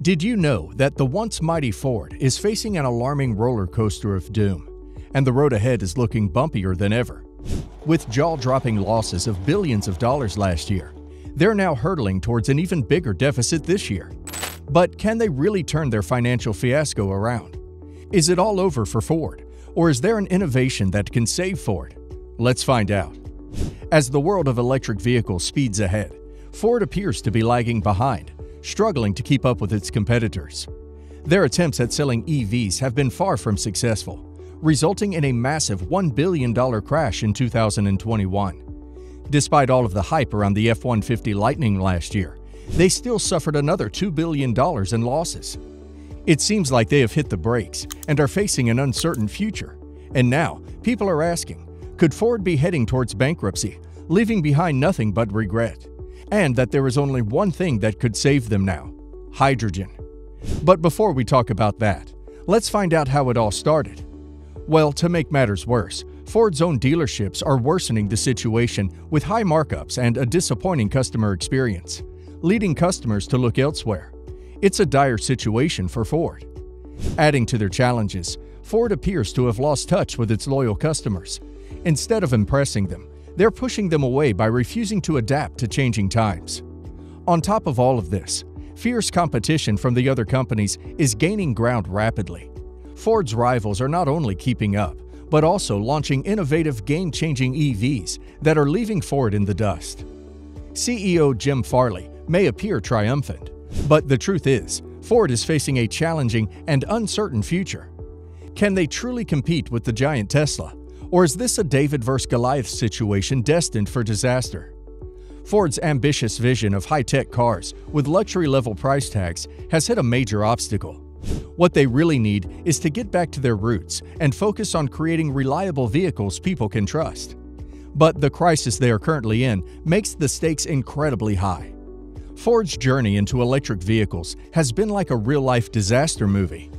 Did you know that the once mighty Ford is facing an alarming roller coaster of doom, and the road ahead is looking bumpier than ever? With jaw-dropping losses of billions of dollars last year, they're now hurtling towards an even bigger deficit this year. But can they really turn their financial fiasco around? Is it all over for Ford, or is there an innovation that can save Ford? Let's find out. As the world of electric vehicles speeds ahead, Ford appears to be lagging behind, struggling to keep up with its competitors. Their attempts at selling EVs have been far from successful, resulting in a massive $1 billion crash in 2021. Despite all of the hype around the F-150 Lightning last year, they still suffered another $2 billion in losses. It seems like they have hit the brakes and are facing an uncertain future. And now, people are asking, could Ford be heading towards bankruptcy, leaving behind nothing but regret? And that there is only one thing that could save them now: hydrogen. But before we talk about that, let's find out how it all started. Well, to make matters worse, Ford's own dealerships are worsening the situation with high markups and a disappointing customer experience, leading customers to look elsewhere. It's a dire situation for Ford. Adding to their challenges, Ford appears to have lost touch with its loyal customers. Instead of impressing them, they're pushing them away by refusing to adapt to changing times. On top of all of this, fierce competition from the other companies is gaining ground rapidly. Ford's rivals are not only keeping up, but also launching innovative, game-changing EVs that are leaving Ford in the dust. CEO Jim Farley may appear triumphant, but the truth is, Ford is facing a challenging and uncertain future. Can they truly compete with the giant Tesla? Or is this a David vs. Goliath situation destined for disaster? Ford's ambitious vision of high-tech cars with luxury-level price tags has hit a major obstacle. What they really need is to get back to their roots and focus on creating reliable vehicles people can trust. But the crisis they are currently in makes the stakes incredibly high. Ford's journey into electric vehicles has been like a real-life disaster movie.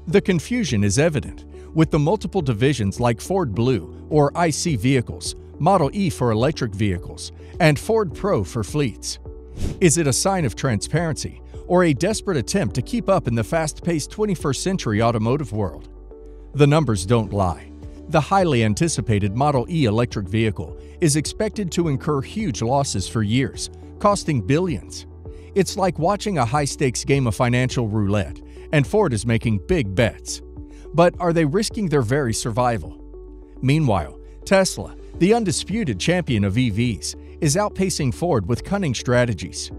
The confusion is evident, with the multiple divisions like Ford Blue or IC vehicles, Model E for electric vehicles, and Ford Pro for fleets. Is it a sign of transparency or a desperate attempt to keep up in the fast-paced 21st century automotive world? The numbers don't lie. The highly anticipated Model E electric vehicle is expected to incur huge losses for years, costing billions. It's like watching a high-stakes game of financial roulette, and Ford is making big bets. But are they risking their very survival? Meanwhile, Tesla, the undisputed champion of EVs, is outpacing Ford with cunning strategies.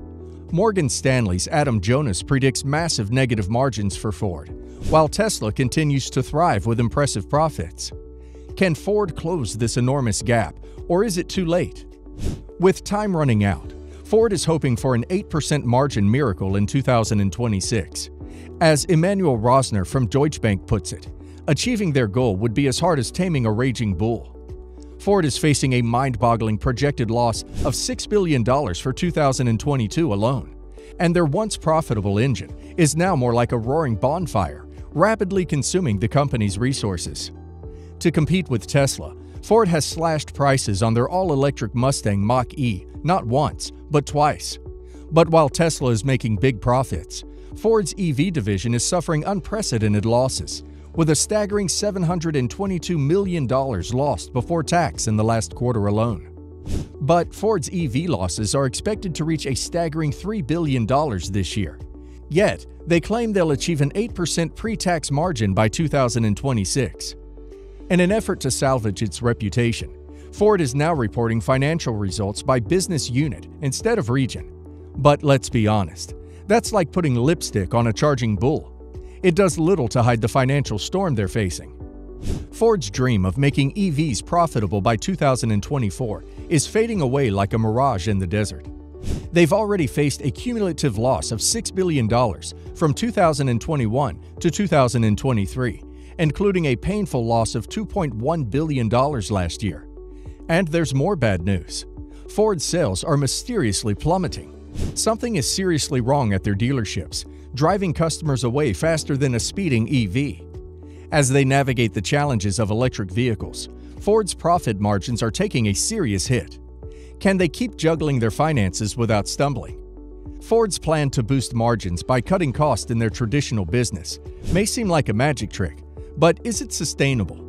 Morgan Stanley's Adam Jonas predicts massive negative margins for Ford, while Tesla continues to thrive with impressive profits. Can Ford close this enormous gap, or is it too late? With time running out, Ford is hoping for an 8% margin miracle in 2026. As Emmanuel Rosner from Deutsche Bank puts it, achieving their goal would be as hard as taming a raging bull. Ford is facing a mind-boggling projected loss of $6 billion for 2022 alone, and their once profitable engine is now more like a roaring bonfire, rapidly consuming the company's resources. To compete with Tesla, Ford has slashed prices on their all-electric Mustang Mach-E not once, but twice. But while Tesla is making big profits, Ford's EV division is suffering unprecedented losses, with a staggering $722 million lost before tax in the last quarter alone. But Ford's EV losses are expected to reach a staggering $3 billion this year. Yet, they claim they'll achieve an 8% pre-tax margin by 2026. In an effort to salvage its reputation, Ford is now reporting financial results by business unit instead of region. But let's be honest, that's like putting lipstick on a charging bull. It does little to hide the financial storm they're facing. Ford's dream of making EVs profitable by 2024 is fading away like a mirage in the desert. They've already faced a cumulative loss of $6 billion from 2021 to 2023, including a painful loss of $2.1 billion last year. And there's more bad news. Ford's sales are mysteriously plummeting. Something is seriously wrong at their dealerships, driving customers away faster than a speeding EV. As they navigate the challenges of electric vehicles, Ford's profit margins are taking a serious hit. Can they keep juggling their finances without stumbling? Ford's plan to boost margins by cutting costs in their traditional business may seem like a magic trick, but is it sustainable?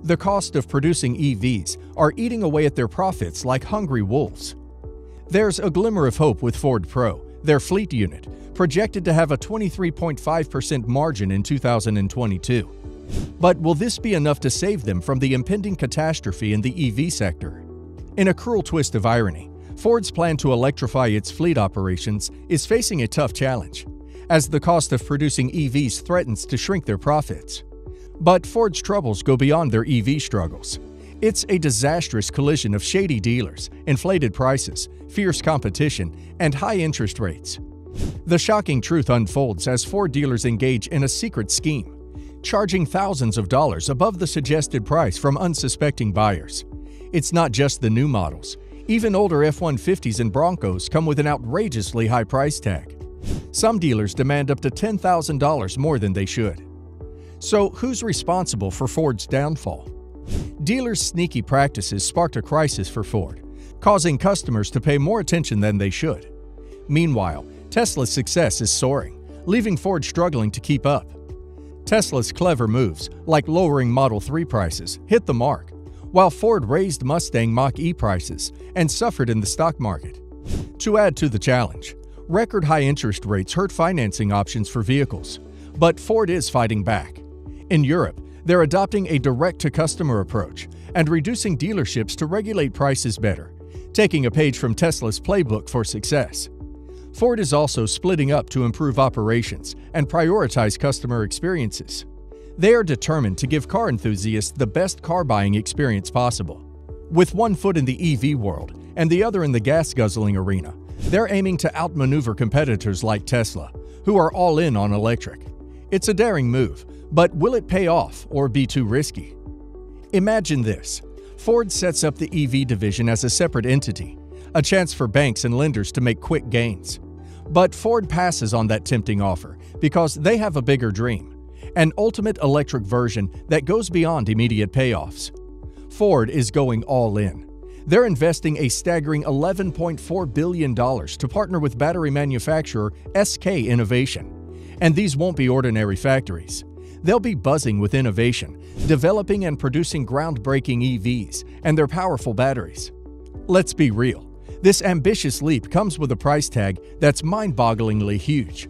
The cost of producing EVs are eating away at their profits like hungry wolves. There's a glimmer of hope with Ford Pro, their fleet unit, projected to have a 23.5% margin in 2022. But will this be enough to save them from the impending catastrophe in the EV sector? In a cruel twist of irony, Ford's plan to electrify its fleet operations is facing a tough challenge, as the cost of producing EVs threatens to shrink their profits. But Ford's troubles go beyond their EV struggles. It's a disastrous collision of shady dealers, inflated prices, fierce competition, and high interest rates. The shocking truth unfolds as Ford dealers engage in a secret scheme, charging thousands of dollars above the suggested price from unsuspecting buyers. It's not just the new models. Even older F-150s and Broncos come with an outrageously high price tag. Some dealers demand up to $10,000 more than they should. So who's responsible for Ford's downfall? Dealers' sneaky practices sparked a crisis for Ford, causing customers to pay more attention than they should. Meanwhile, Tesla's success is soaring, leaving Ford struggling to keep up. Tesla's clever moves, like lowering Model 3 prices, hit the mark, while Ford raised Mustang Mach-E prices and suffered in the stock market. To add to the challenge, record-high interest rates hurt financing options for vehicles, but Ford is fighting back. In Europe, they're adopting a direct-to-customer approach and reducing dealerships to regulate prices better, taking a page from Tesla's playbook for success. Ford is also splitting up to improve operations and prioritize customer experiences. They are determined to give car enthusiasts the best car-buying experience possible. With one foot in the EV world and the other in the gas-guzzling arena, they're aiming to outmaneuver competitors like Tesla, who are all in on electric. It's a daring move, but will it pay off or be too risky? Imagine this. Ford sets up the EV division as a separate entity, a chance for banks and lenders to make quick gains. But Ford passes on that tempting offer because they have a bigger dream. An ultimate electric version that goes beyond immediate payoffs. Ford is going all in. They're investing a staggering $11.4 billion to partner with battery manufacturer SK Innovation. And these won't be ordinary factories. They'll be buzzing with innovation, developing and producing groundbreaking EVs and their powerful batteries. Let's be real. This ambitious leap comes with a price tag that's mind-bogglingly huge.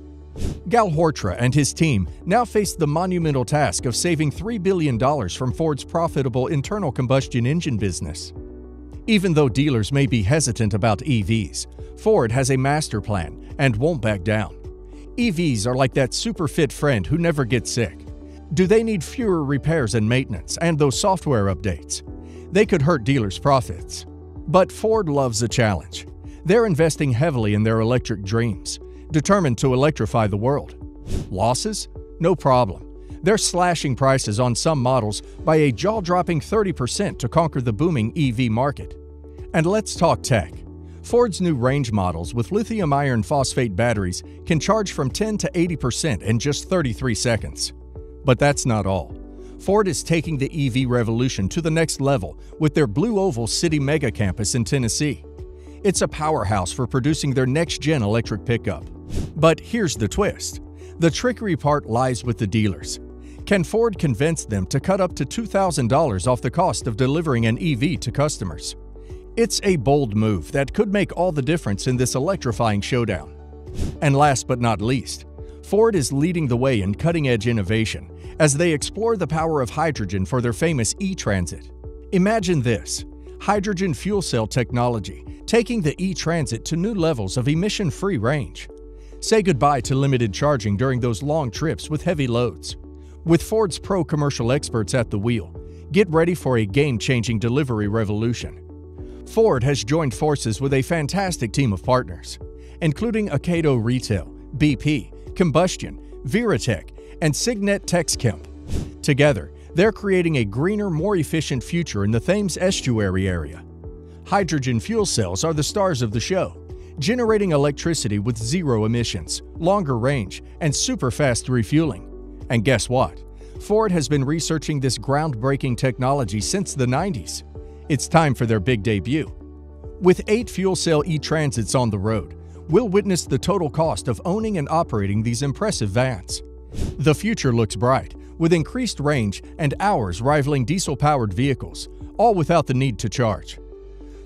Gal Hortra and his team now face the monumental task of saving $3 billion from Ford's profitable internal combustion engine business. Even though dealers may be hesitant about EVs, Ford has a master plan and won't back down. EVs are like that super fit friend who never gets sick. Do they need fewer repairs and maintenance and those software updates? They could hurt dealers' profits. But Ford loves a challenge. They're investing heavily in their electric dreams, determined to electrify the world. Losses? No problem. They're slashing prices on some models by a jaw-dropping 30% to conquer the booming EV market. And let's talk tech. Ford's new range models with lithium iron phosphate batteries can charge from 10 to 80% in just 33 seconds. But that's not all. Ford is taking the EV revolution to the next level with their Blue Oval City mega campus in Tennessee. It's a powerhouse for producing their next-gen electric pickup. But here's the twist. The trickery part lies with the dealers. Can Ford convince them to cut up to $2,000 off the cost of delivering an EV to customers? It's a bold move that could make all the difference in this electrifying showdown. And last but not least, Ford is leading the way in cutting-edge innovation as they explore the power of hydrogen for their famous e-Transit. Imagine this: hydrogen fuel cell technology taking the e-Transit to new levels of emission-free range. Say goodbye to limited charging during those long trips with heavy loads. With Ford's pro commercial experts at the wheel, get ready for a game-changing delivery revolution. Ford has joined forces with a fantastic team of partners, including Acato Retail, BP, Combustion, Veritech, and Signet TexChem. Together, they're creating a greener, more efficient future in the Thames estuary area. Hydrogen fuel cells are the stars of the show, generating electricity with zero emissions, longer range, and super-fast refueling. And guess what? Ford has been researching this groundbreaking technology since the 90s. It's time for their big debut. With 8 fuel cell e-Transits on the road, we'll witness the total cost of owning and operating these impressive vans. The future looks bright, with increased range and hours rivaling diesel-powered vehicles, all without the need to charge.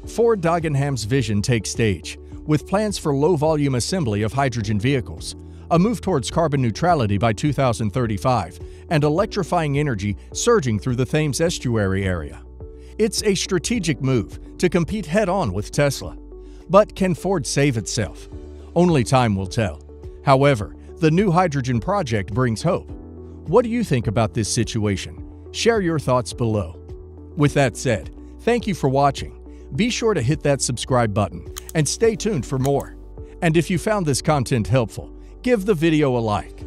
Ford Dagenham's vision takes stage, with plans for low-volume assembly of hydrogen vehicles, a move towards carbon neutrality by 2035, and electrifying energy surging through the Thames estuary area. It's a strategic move to compete head-on with Tesla. But can Ford save itself? Only time will tell. However, the new hydrogen project brings hope. What do you think about this situation? Share your thoughts below. With that said, thank you for watching. Be sure to hit that subscribe button and stay tuned for more. And if you found this content helpful, give the video a like.